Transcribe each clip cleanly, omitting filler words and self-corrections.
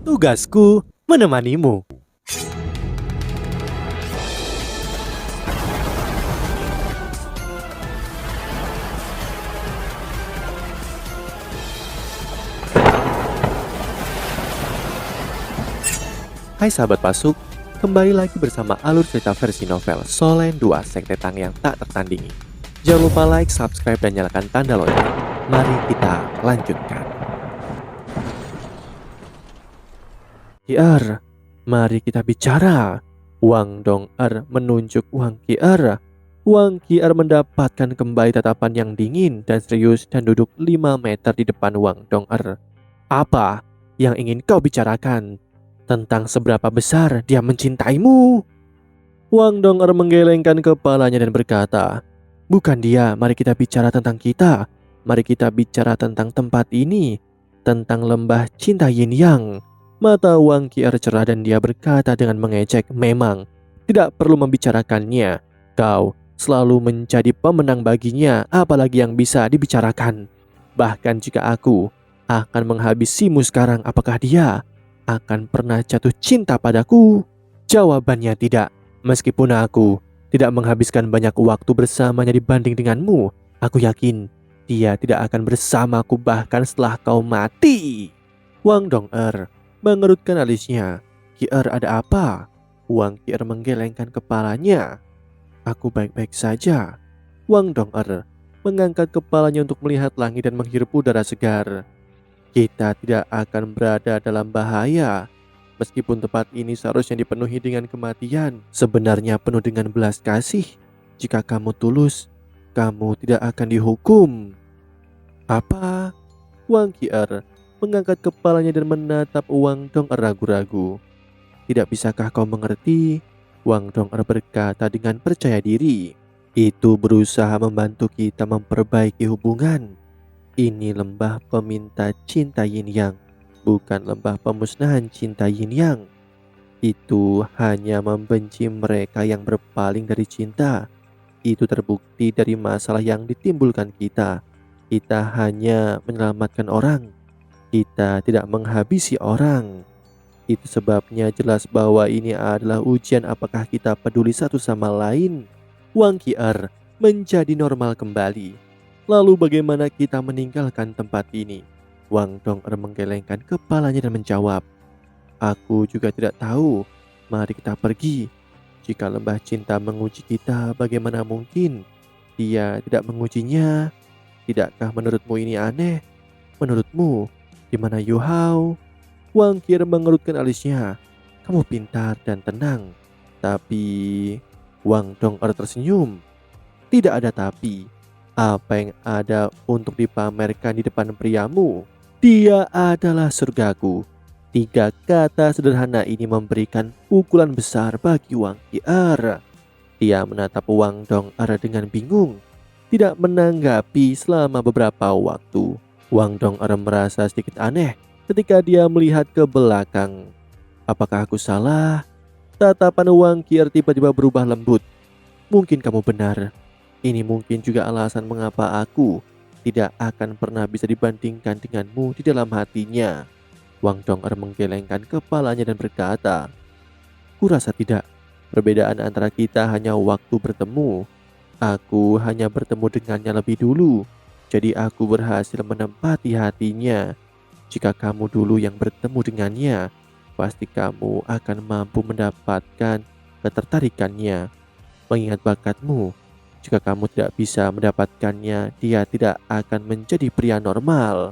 Tugasku menemanimu. Hai sahabat Pasuk, kembali lagi bersama alur cerita versi novel Solen 2 Sekte Tang yang tak tertandingi. Jangan lupa like, subscribe, dan nyalakan tanda lonceng. Mari kita lanjutkan. Kier, mari kita bicara. Wang Dong-er menunjuk Wang Kier. Wang Kier mendapatkan kembali tatapan yang dingin dan serius dan duduk 5 meter di depan Wang Dong-er. Apa yang ingin kau bicarakan? Tentang seberapa besar dia mencintaimu? Wang Dong-er menggelengkan kepalanya dan berkata, bukan dia, mari kita bicara tentang kita. Mari kita bicara tentang tempat ini, tentang lembah cinta Yin Yang. Mata Wang Kier cerah dan dia berkata dengan mengejek, memang tidak perlu membicarakannya. Kau selalu menjadi pemenang baginya, apalagi yang bisa dibicarakan. Bahkan jika aku akan menghabisimu sekarang, apakah dia akan pernah jatuh cinta padaku? Jawabannya tidak. Meskipun aku tidak menghabiskan banyak waktu bersamanya dibanding denganmu, aku yakin dia tidak akan bersamaku bahkan setelah kau mati. Wang Dong-er mengerutkan alisnya. Kier, ada apa? Wang Kier menggelengkan kepalanya. Aku baik-baik saja. Wang Dong-er mengangkat kepalanya untuk melihat langit dan menghirup udara segar. Kita tidak akan berada dalam bahaya. Meskipun tempat ini seharusnya dipenuhi dengan kematian, sebenarnya penuh dengan belas kasih. Jika kamu tulus, kamu tidak akan dihukum. Apa? Wang Kier mengangkat kepalanya dan menatap Wang Dong-er ragu-ragu. Tidak bisakah kau mengerti? Wang Dong-er berkata dengan percaya diri. Itu berusaha membantu kita memperbaiki hubungan. Ini lembah peminta cinta Yin Yang, bukan lembah pemusnahan cinta Yin Yang. Itu hanya membenci mereka yang berpaling dari cinta. Itu terbukti dari masalah yang ditimbulkan kita. Kita hanya menyelamatkan orang. Kita tidak menghabisi orang. Itu sebabnya jelas bahwa ini adalah ujian apakah kita peduli satu sama lain. Wang Kier menjadi normal kembali. Lalu bagaimana kita meninggalkan tempat ini? Wang Dong-er menggelengkan kepalanya dan menjawab, aku juga tidak tahu. Mari kita pergi. Jika lembah cinta menguji kita, bagaimana mungkin dia tidak mengujinya? Tidakkah menurutmu ini aneh? Menurutmu, di mana Yu Hao? Wang Kier mengerutkan alisnya. Kamu pintar dan tenang. Tapi Wang Dong-er tersenyum. Tidak ada tapi. Apa yang ada untuk dipamerkan di depan priamu? Dia adalah surgaku. 3 kata sederhana ini memberikan pukulan besar bagi Wang Kier. Dia menatap Wang Dong-er dengan bingung, tidak menanggapi selama beberapa waktu. Wang Dong-er merasa sedikit aneh ketika dia melihat ke belakang. Apakah aku salah? Tatapan Wang Kier tiba-tiba berubah lembut. Mungkin kamu benar. Ini mungkin juga alasan mengapa aku tidak akan pernah bisa dibandingkan denganmu di dalam hatinya. Wang Dong-er menggelengkan kepalanya dan berkata, kurasa tidak. Perbedaan antara kita hanya waktu bertemu. Aku hanya bertemu dengannya lebih dulu. Jadi aku berhasil menempati hatinya. Jika kamu dulu yang bertemu dengannya, pasti kamu akan mampu mendapatkan ketertarikannya. Mengingat bakatmu, jika kamu tidak bisa mendapatkannya, dia tidak akan menjadi pria normal.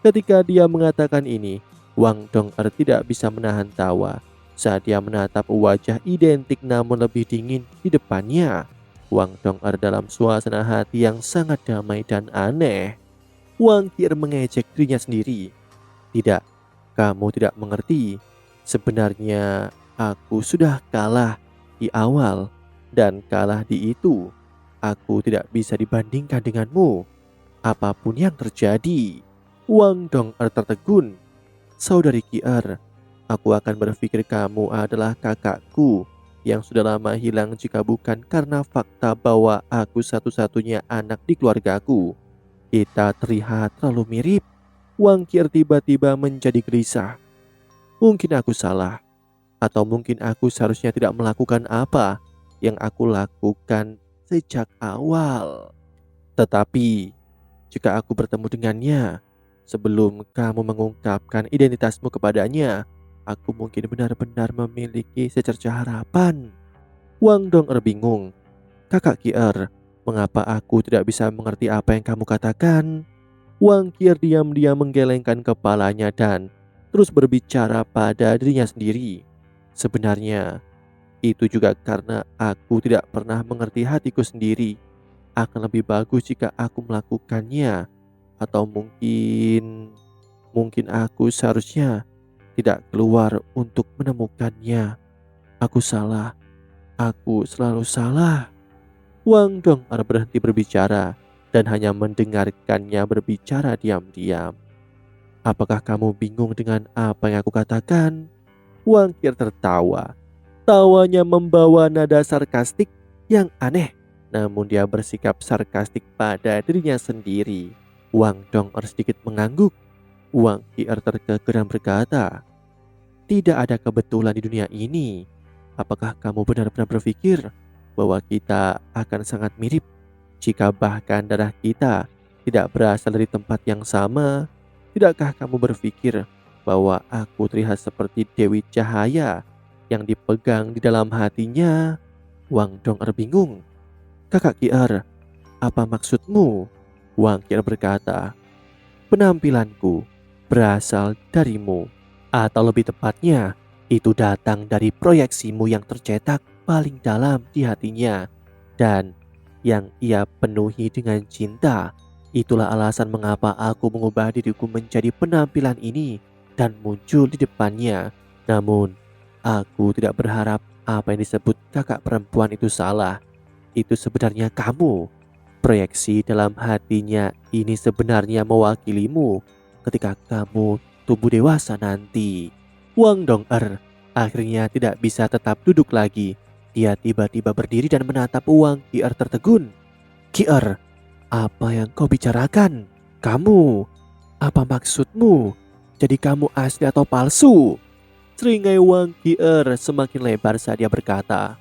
Ketika dia mengatakan ini, Wang Dong-er tidak bisa menahan tawa saat dia menatap wajah identik namun lebih dingin di depannya. Wang Dong-er dalam suasana hati yang sangat damai dan aneh. Wang Kier mengejek dirinya sendiri. Tidak, kamu tidak mengerti. Sebenarnya aku sudah kalah di awal dan kalah di itu. Aku tidak bisa dibandingkan denganmu. Apapun yang terjadi. Wang Dong-er tertegun. Saudari Kier, aku akan berpikir kamu adalah kakakku yang sudah lama hilang jika bukan karena fakta bahwa aku satu-satunya anak di keluargaku. Kita terlihat terlalu mirip. Wang Kier tiba-tiba menjadi gelisah. Mungkin aku salah, atau mungkin aku seharusnya tidak melakukan apa yang aku lakukan sejak awal. Tetapi jika aku bertemu dengannya sebelum kamu mengungkapkan identitasmu kepadanya, aku mungkin benar-benar memiliki secercah harapan. Wang Dong'er bingung. Kakak Kier, mengapa aku tidak bisa mengerti apa yang kamu katakan? Wang Kier diam-diam menggelengkan kepalanya dan terus berbicara pada dirinya sendiri. Sebenarnya, itu juga karena aku tidak pernah mengerti hatiku sendiri. Akan lebih bagus jika aku melakukannya. Atau mungkin aku seharusnya tidak keluar untuk menemukannya. Aku salah, aku selalu salah. Wang Dong'er berhenti berbicara dan hanya mendengarkannya berbicara diam-diam. Apakah kamu bingung dengan apa yang aku katakan? Wang Qir tertawa. Tawanya membawa nada sarkastik yang aneh. Namun dia bersikap sarkastik pada dirinya sendiri. Wang Dong'er sedikit mengangguk. Wang Qir terkekeh dan berkata, "Tidak ada kebetulan di dunia ini. Apakah kamu benar-benar berpikir bahwa kita akan sangat mirip jika bahkan darah kita tidak berasal dari tempat yang sama? Tidakkah kamu berpikir bahwa aku terlihat seperti Dewi Cahaya yang dipegang di dalam hatinya?" Wang Dong'er bingung. "Kakak Kier, apa maksudmu?" Wang Kier berkata, "Penampilanku berasal darimu. Atau lebih tepatnya, itu datang dari proyeksimu yang tercetak paling dalam di hatinya. Dan yang ia penuhi dengan cinta. Itulah alasan mengapa aku mengubah diriku menjadi penampilan ini dan muncul di depannya. Namun, aku tidak berharap apa yang disebut kakak perempuan itu salah. Itu sebenarnya kamu. Proyeksi dalam hatinya ini sebenarnya mewakilimu ketika kamu tumbuh dewasa nanti." Wang Dong'er akhirnya tidak bisa tetap duduk lagi. Dia tiba-tiba berdiri dan menatap Wang Kier tertegun. "Kier, apa yang kau bicarakan? Kamu, apa maksudmu? Jadi kamu asli atau palsu?" Seringai Wang Kier semakin lebar saat dia berkata,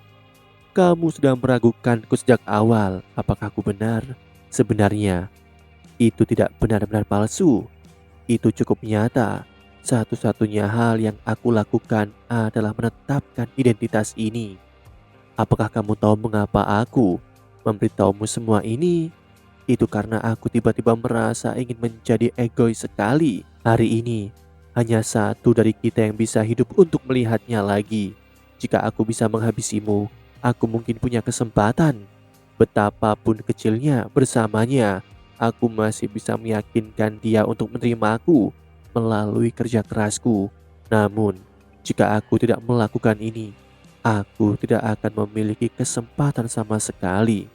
"Kamu sudah meragukanku sejak awal. Apakah aku benar? Sebenarnya, itu tidak benar-benar palsu. Itu cukup nyata. Satu-satunya hal yang aku lakukan adalah menetapkan identitas ini. Apakah kamu tahu mengapa aku memberitahumu semua ini? Itu karena aku tiba-tiba merasa ingin menjadi egois sekali. Hari ini, hanya satu dari kita yang bisa hidup untuk melihatnya lagi. Jika aku bisa menghabisimu, aku mungkin punya kesempatan. Betapapun kecilnya bersamanya, aku masih bisa meyakinkan dia untuk menerima aku melalui kerja kerasku. Namun, jika aku tidak melakukan ini, aku tidak akan memiliki kesempatan sama sekali.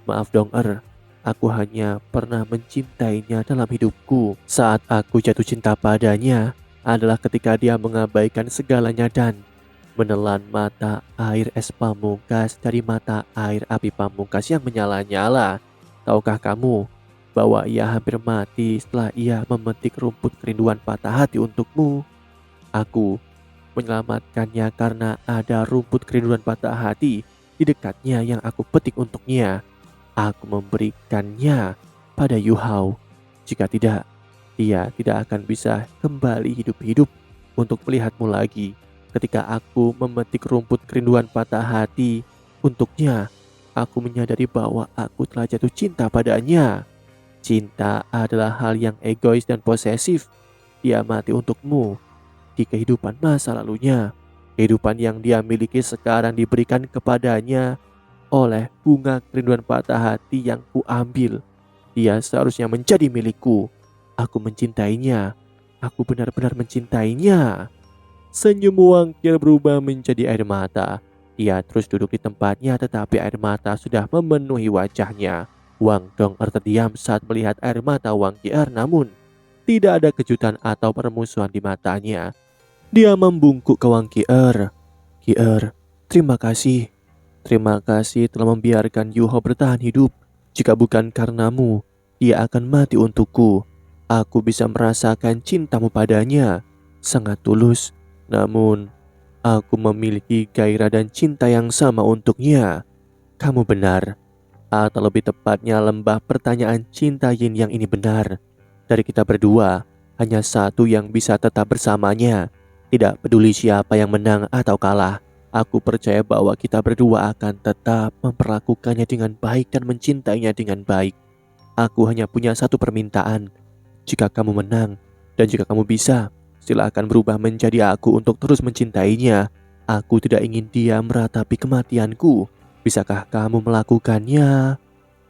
Maaf Dong'er, aku hanya pernah mencintainya dalam hidupku. Saat aku jatuh cinta padanya adalah ketika dia mengabaikan segalanya dan menelan mata air es pamungkas dari mata air api pamungkas yang menyala-nyala. Tahukah kamu bahwa ia hampir mati setelah ia memetik rumput kerinduan patah hati untukmu? Aku menyelamatkannya karena ada rumput kerinduan patah hati di dekatnya yang aku petik untuknya. Aku memberikannya pada Yu Hao. Jika tidak, dia tidak akan bisa kembali hidup-hidup untuk melihatmu lagi. Ketika aku memetik rumput kerinduan patah hati untuknya, aku menyadari bahwa aku telah jatuh cinta padanya. Cinta adalah hal yang egois dan posesif. Dia mati untukmu di kehidupan masa lalunya. Kehidupan yang dia miliki sekarang diberikan kepadanya oleh bunga kerinduan patah hati yang kuambil. Dia seharusnya menjadi milikku. Aku mencintainya. Aku benar-benar mencintainya. Senyum Wang Qir berubah menjadi air mata. Ia terus duduk di tempatnya tetapi air mata sudah memenuhi wajahnya. Wang Dong'er terdiam saat melihat air mata Wang Qir, namun tidak ada kejutan atau permusuhan di matanya. Dia membungkuk ke Wang Qir. "Qir, terima kasih. Terima kasih telah membiarkan Yu Hao bertahan hidup. Jika bukan karenamu, dia akan mati untukku. Aku bisa merasakan cintamu padanya. Sangat tulus. Namun, aku memiliki gairah dan cinta yang sama untuknya. Kamu benar, atau lebih tepatnya lembah pertanyaan cinta yin yang ini benar. Dari kita berdua, hanya satu yang bisa tetap bersamanya. Tidak peduli siapa yang menang atau kalah, aku percaya bahwa kita berdua akan tetap memperlakukannya dengan baik dan mencintainya dengan baik. Aku hanya punya satu permintaan. Jika kamu menang, dan jika kamu bisa, silakan berubah menjadi aku untuk terus mencintainya. Aku tidak ingin dia meratapi kematianku. Bisakah kamu melakukannya?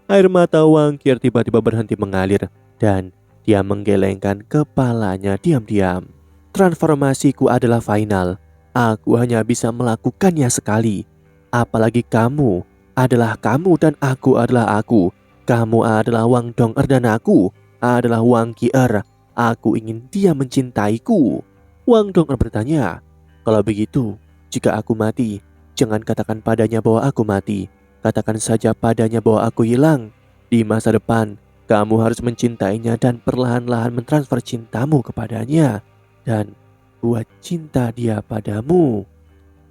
Air mata Wang Kier tiba-tiba berhenti mengalir dan dia menggelengkan kepalanya diam-diam. Transformasiku adalah final. Aku hanya bisa melakukannya sekali. Apalagi kamu adalah kamu dan aku adalah aku. Kamu adalah Wang Dong'er dan aku adalah Wang Kier. Aku ingin dia mencintaiku. Wang Dong'er bertanya, kalau begitu, jika aku mati, jangan katakan padanya bahwa aku mati. Katakan saja padanya bahwa aku hilang. Di masa depan, kamu harus mencintainya dan perlahan-lahan mentransfer cintamu kepadanya. Dan buat cinta dia padamu.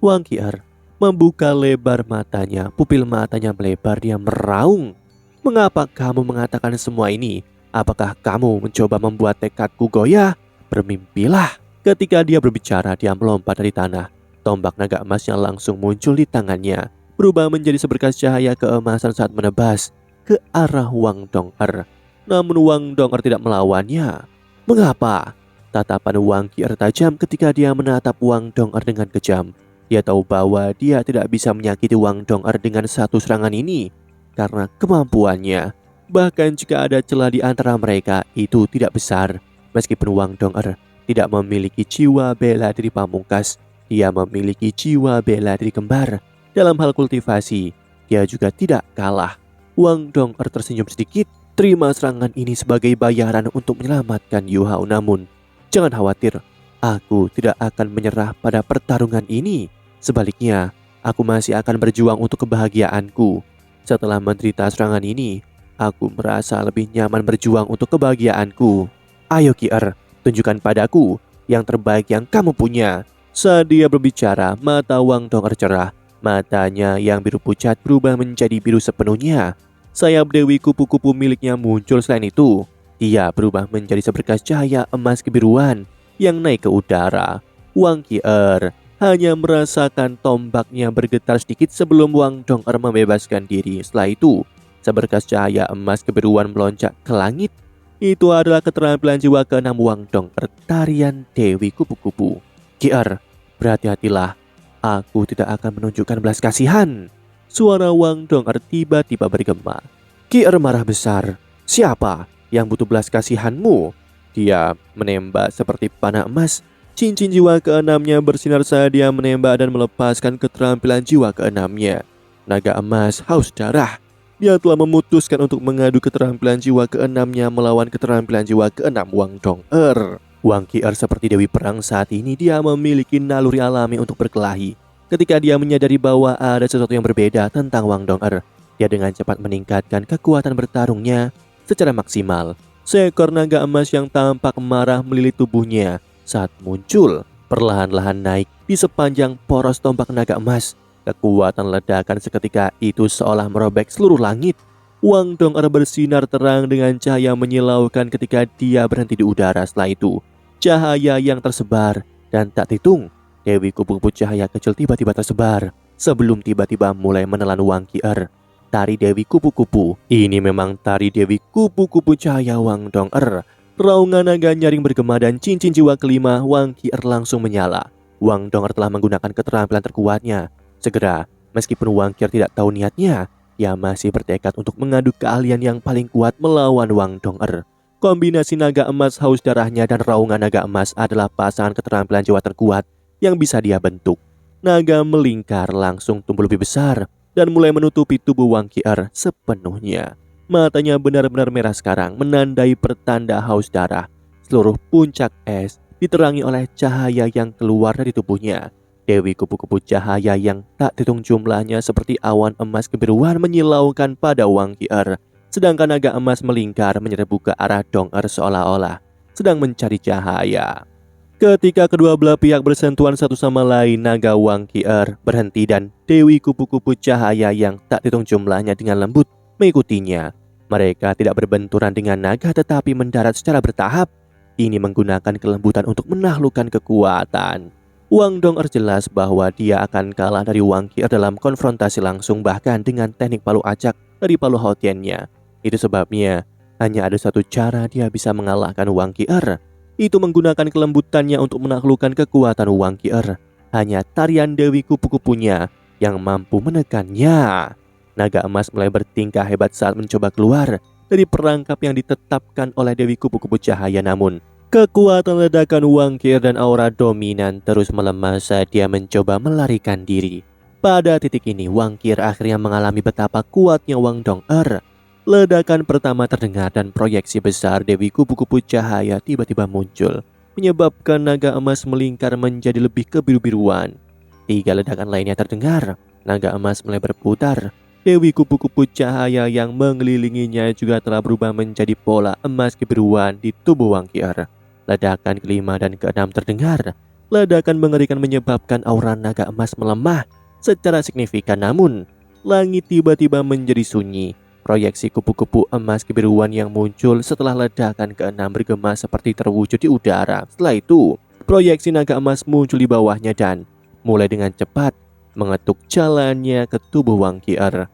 Wang Kier membuka lebar matanya, pupil matanya melebar, dia meraung. Mengapa kamu mengatakan semua ini? Apakah kamu mencoba membuat tekadku goyah? Bermimpilah. Ketika dia berbicara, dia melompat dari tanah. Tombak naga emasnya langsung muncul di tangannya, berubah menjadi seberkas cahaya keemasan saat menebas ke arah Wang Dong'er. Namun Wang Dong'er tidak melawannya. Mengapa? Tatapan Wang Kier tajam ketika dia menatap Wang Dong'er dengan kejam. Dia tahu bahwa dia tidak bisa menyakiti Wang Dong'er dengan satu serangan ini karena kemampuannya. Bahkan jika ada celah di antara mereka, itu tidak besar. Meskipun Wang Dong'er tidak memiliki jiwa bela diri pamungkas, dia memiliki jiwa bela diri kembar. Dalam hal kultivasi, dia juga tidak kalah. Wang Dong'er tersenyum sedikit. Terima serangan ini sebagai bayaran untuk menyelamatkan Yu Hao. Namun, jangan khawatir, aku tidak akan menyerah pada pertarungan ini. Sebaliknya, aku masih akan berjuang untuk kebahagiaanku. Setelah menderita serangan ini, aku merasa lebih nyaman berjuang untuk kebahagiaanku. Ayo Kier, tunjukkan padaku yang terbaik yang kamu punya. Saat dia berbicara, mata Wang Dong'er cerah. Matanya yang biru pucat berubah menjadi biru sepenuhnya. Sayap Dewi kupu-kupu miliknya muncul. Selain itu, dia berubah menjadi seberkas cahaya emas kebiruan yang naik ke udara. Wang Kier hanya merasakan tombaknya bergetar sedikit sebelum Wang Dong'er membebaskan diri. Setelah itu, seberkas cahaya emas kebiruan melonjak ke langit. Itu adalah keterampilan jiwa keenam Wang Dong'er, tarian Dewi Kupu-kupu. Kier, berhati-hatilah. Aku tidak akan menunjukkan belas kasihan. Suara Wang Dong'er tiba-tiba bergema. Kier marah besar. Siapa yang butuh belas kasihanmu? Dia menembak seperti panah emas. Cincin jiwa keenamnya bersinar saat dia menembak dan melepaskan keterampilan jiwa keenamnya. Naga emas haus darah. Dia telah memutuskan untuk mengadu keterampilan jiwa keenamnya melawan keterampilan jiwa keenam Wang Dong'er. Wang Kier seperti dewi perang saat ini, dia memiliki naluri alami untuk berkelahi. Ketika dia menyadari bahwa ada sesuatu yang berbeda tentang Wang Dong'er, dia dengan cepat meningkatkan kekuatan bertarungnya secara maksimal. Seekor naga emas yang tampak marah melilit tubuhnya saat muncul, perlahan-lahan naik di sepanjang poros tombak naga emas. Kekuatan ledakan seketika itu seolah merobek seluruh langit. Wang Dong'er bersinar terang dengan cahaya menyilaukan ketika dia berhenti di udara. Setelah itu, cahaya yang tersebar dan tak terhitung Dewi kupu-kupu cahaya kecil tiba-tiba tersebar sebelum tiba-tiba mulai menelan Wang Kier. Tari Dewi kupu-kupu. Ini memang tari Dewi kupu-kupu cahaya Wang Dong'er. Raungan naga nyaring bergema dan cincin jiwa kelima Wang Kier langsung menyala. Wang Dong'er telah menggunakan keterampilan terkuatnya. Segera, meskipun Wang Kier tidak tahu niatnya, ia masih bertekad untuk mengadu keahlian yang paling kuat melawan Wang Dong'er. Kombinasi naga emas haus darahnya dan raungan naga emas adalah pasangan keterampilan jiwa terkuat yang bisa dia bentuk. Naga melingkar langsung tumbuh lebih besar dan mulai menutupi tubuh Wang Kier sepenuhnya. Matanya benar-benar merah sekarang, menandai pertanda haus darah. Seluruh puncak es diterangi oleh cahaya yang keluar dari tubuhnya. Dewi kupu-kupu cahaya yang tak terhitung jumlahnya seperti awan emas kebiruan menyilaukan pada Wang Kier. Sedangkan naga emas melingkar menyerbu ke arah Dong'er seolah-olah sedang mencari cahaya. Ketika kedua belah pihak bersentuhan satu sama lain, naga Wang Qi'er berhenti dan Dewi Kupu-Kupu Cahaya yang tak dihitung jumlahnya dengan lembut mengikutinya. Mereka tidak berbenturan dengan naga tetapi mendarat secara bertahap. Ini menggunakan kelembutan untuk menaklukkan kekuatan. Wang Dong'er jelas bahwa dia akan kalah dari Wang Qi'er dalam konfrontasi langsung, bahkan dengan teknik palu acak dari palu Haotiannya. Itu sebabnya hanya ada satu cara dia bisa mengalahkan Wang Qi'er. Itu menggunakan kelembutannya untuk menaklukkan kekuatan Wang Qi'er. Hanya tarian Dewi Kupu-Kupunya yang mampu menekannya. Naga emas mulai bertingkah hebat saat mencoba keluar dari perangkap yang ditetapkan oleh Dewi Kupu-Kupu Cahaya. Namun kekuatan ledakan Wang Qi'er dan aura dominan terus melemah saat dia mencoba melarikan diri. Pada titik ini Wang Qi'er akhirnya mengalami betapa kuatnya Wang Dong'er. Ledakan pertama terdengar dan proyeksi besar Dewi Kupu-Kupu Cahaya tiba-tiba muncul, menyebabkan naga emas melingkar menjadi lebih kebiru-biruan. 3 ledakan lainnya terdengar, naga emas mulai berputar. Dewi Kupu-Kupu Cahaya yang mengelilinginya juga telah berubah menjadi pola emas kebiruan di tubuh Wang Qi'er. Ledakan kelima dan keenam terdengar. Ledakan mengerikan menyebabkan aura naga emas melemah secara signifikan, namun langit tiba-tiba menjadi sunyi. Proyeksi kupu-kupu emas kebiruan yang muncul setelah ledakan keenam bergema seperti terwujud di udara. Setelah itu, proyeksi naga emas muncul di bawahnya dan mulai dengan cepat mengetuk jalannya ke tubuh Wang Qi'er.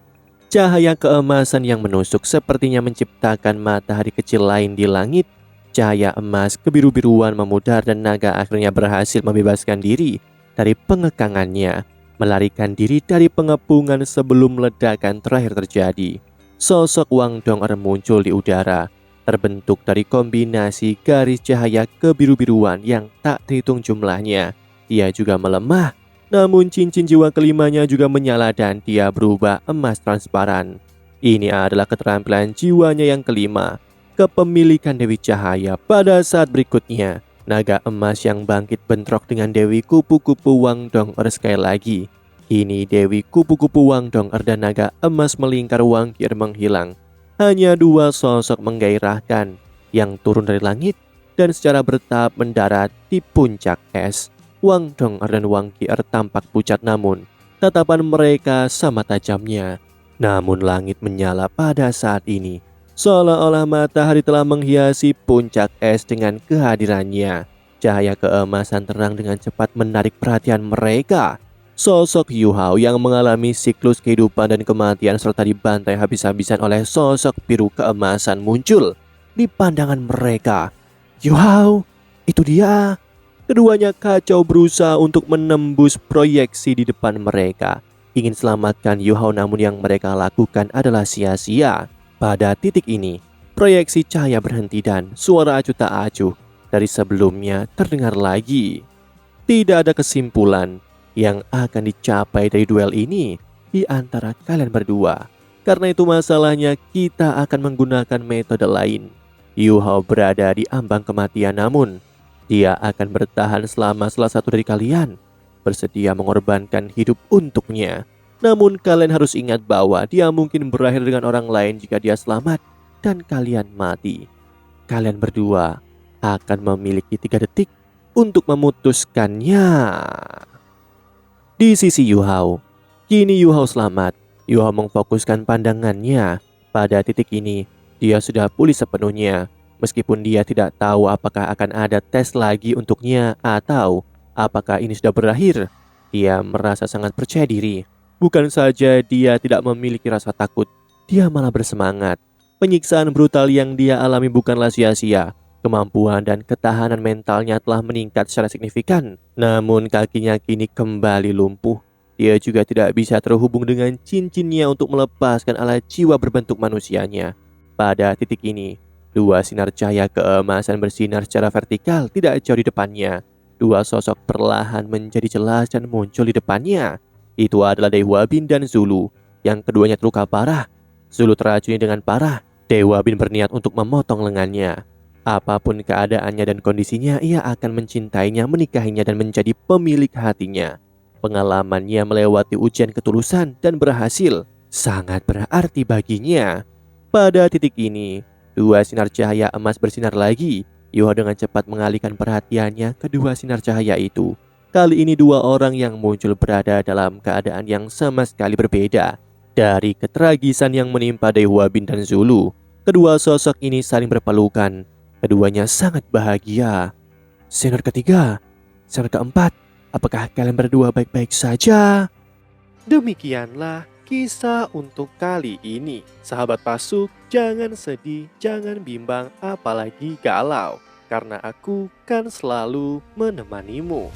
Cahaya keemasan yang menusuk sepertinya menciptakan matahari kecil lain di langit. Cahaya emas kebiru-biruan memudar dan naga akhirnya berhasil membebaskan diri dari pengekangannya, melarikan diri dari pengepungan sebelum ledakan terakhir terjadi. Sosok Wang Dong'er muncul di udara, terbentuk dari kombinasi garis cahaya kebiru-biruan yang tak terhitung jumlahnya. Dia juga melemah, namun cincin jiwa kelimanya juga menyala dan dia berubah emas transparan. Ini adalah keterampilan jiwanya yang kelima, kepemilikan Dewi Cahaya. Pada saat berikutnya, naga emas yang bangkit bentrok dengan Dewi Kupu-Kupu Wang Dong'er sekali lagi. Kini Dewi Kupu-Kupu Wang Dong'er dan naga emas melingkar Wang Qi'er menghilang. Hanya 2 sosok menggairahkan yang turun dari langit dan secara bertahap mendarat di puncak es. Wang Dong'er dan Wang Qi'er tampak pucat, namun tatapan mereka sama tajamnya. Namun langit menyala pada saat ini, seolah-olah matahari telah menghiasi puncak es dengan kehadirannya. Cahaya keemasan terang dengan cepat menarik perhatian mereka. Sosok Yu Hao yang mengalami siklus kehidupan dan kematian serta dibantai habis-habisan oleh sosok biru keemasan muncul di pandangan mereka. Yu Hao, itu dia. Keduanya kacau berusaha untuk menembus proyeksi di depan mereka. Ingin selamatkan Yu Hao, namun yang mereka lakukan adalah sia-sia. Pada titik ini, proyeksi cahaya berhenti dan suara acuh tak acuh dari sebelumnya terdengar lagi. Tidak ada kesimpulan yang akan dicapai dari duel ini di antara kalian berdua. Karena itu masalahnya kita akan menggunakan metode lain. Yu Hao berada di ambang kematian, namun dia akan bertahan selama salah satu dari kalian bersedia mengorbankan hidup untuknya. Namun kalian harus ingat bahwa dia mungkin berakhir dengan orang lain jika dia selamat dan kalian mati. Kalian berdua akan memiliki 3 detik untuk memutuskannya. Di sisi Yu Hao, kini Yu Hao selamat. Yu Hao memfokuskan pandangannya. Pada titik ini, dia sudah pulih sepenuhnya. Meskipun dia tidak tahu apakah akan ada tes lagi untuknya atau apakah ini sudah berakhir, dia merasa sangat percaya diri. Bukan saja dia tidak memiliki rasa takut, dia malah bersemangat. Penyiksaan brutal yang dia alami bukanlah sia-sia. Kemampuan dan ketahanan mentalnya telah meningkat secara signifikan. Namun kakinya kini kembali lumpuh. Dia juga tidak bisa terhubung dengan cincinnya untuk melepaskan alat jiwa berbentuk manusianya. Pada titik ini, 2 sinar cahaya keemasan bersinar secara vertikal tidak jauh di depannya. 2 sosok perlahan menjadi jelas dan muncul di depannya. Itu adalah Dewa Bin dan Zulu, yang keduanya terluka parah. Zulu teracuni dengan parah. Dewa Bin berniat untuk memotong lengannya. Apapun keadaannya dan kondisinya, ia akan mencintainya, menikahinya, dan menjadi pemilik hatinya. Pengalamannya melewati ujian ketulusan dan berhasil, sangat berarti baginya. Pada titik ini, 2 sinar cahaya emas bersinar lagi. Yuha dengan cepat mengalihkan perhatiannya ke dua sinar cahaya itu. Kali ini dua orang yang muncul berada dalam keadaan yang sama sekali berbeda. Dari ketragisan yang menimpa Dewa Bin dan Zulu, kedua sosok ini saling berpelukan. Keduanya sangat bahagia. Sinar ketiga, sinar keempat, apakah kalian berdua baik-baik saja? Demikianlah kisah untuk kali ini. Sahabat Pasuk, jangan sedih, jangan bimbang, apalagi galau. Karena aku kan selalu menemanimu.